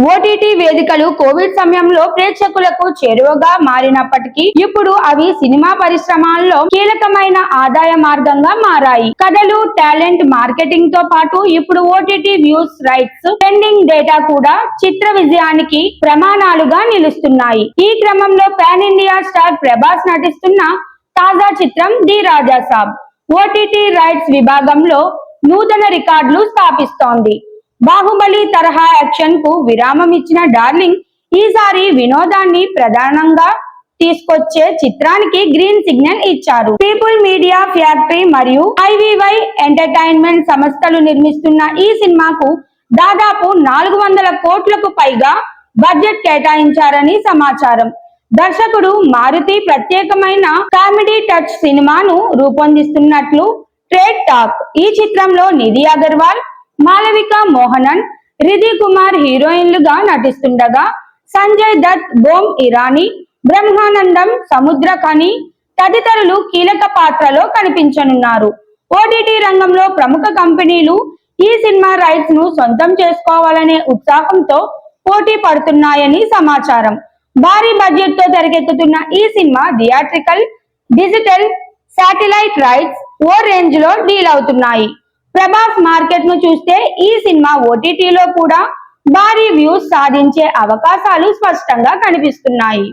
OTT వేదికలు Covid సమయంలో ప్రేక్షకులకు చేరువగా మారినప్పటికీ ఇప్పుడు అవి సినిమా పరిశ్రమల్లో కీలకమైన ఆదాయ మార్గంగా మారాయి. కథలు, టాలెంట్, మార్కెటింగ్ తో పాటు ఇప్పుడు OTT views, rights, trending data కూడా చిత్ర విజయానికి ప్రమాణాలుగా నిలుస్తున్నాయి. ఈ క్రమంలో పాన్ ఇండియా స్టార్ ప్రభాస్ నటిస్తున్న తాజా చిత్రం the Raja Saab OTT rights విభాగంలో నూతన రికార్డులు స్థాపిస్తోంది. బాహుబలి తరహా యాక్షన్ కు విరామం ఇచ్చిన డార్లింగ్ ఈసారి వినోదాన్ని ప్రధానంగా తీసుకొచ్చే చిత్రానికి గ్రీన్ సిగ్నల్ ఇచ్చారు. పీపుల్ మీడియా ఫ్యాక్టరీ మరియు ఐవీవై ఎంటర్టైన్మెంట్ సంస్థలు నిర్మిస్తున్న ఈ సినిమాకు దాదాపు 400 కోట్లకు పైగా బడ్జెట్ కేటాయించారని సమాచారం. దర్శకుడు మారుతి ప్రత్యేకమైన కామెడీ టచ్ సినిమాను రూపొందిస్తున్నట్లు ట్రేడ్ టాక్. ఈ చిత్రంలో నిధి అగర్వాల్, మాలవిక మోహనన్, రిధి కుమార్ హీరోయిన్లుగా నటిస్తుండగా సంజయ్ దత్, బోమ్ ఇరానీ, బ్రహ్మానందం, సముద్రఖని తదితరులు కీలక పాత్రలో కనిపించనున్నారు. ఓటీటీ రంగంలో ప్రముఖ కంపెనీలు ఈ సినిమా రైట్స్ ను సొంతం చేసుకోవాలనే ఉత్సాహంతో పోటీ పడుతున్నాయని సమాచారం. భారీ బడ్జెట్ తో తెరకెక్కుతున్న ఈ సినిమా థియేట్రికల్, డిజిటల్, శాటిలైట్ రైట్స్ ఓ రేంజ్ లో డీల్ అవుతున్నాయి. ప్రభాస్ మార్కెట్ ను చూస్తే ఈ సినిమా ఓటీటీలో కూడా భారీ వ్యూస్ సాధించే అవకాశాలు స్పష్టంగా కనిపిస్తున్నాయి.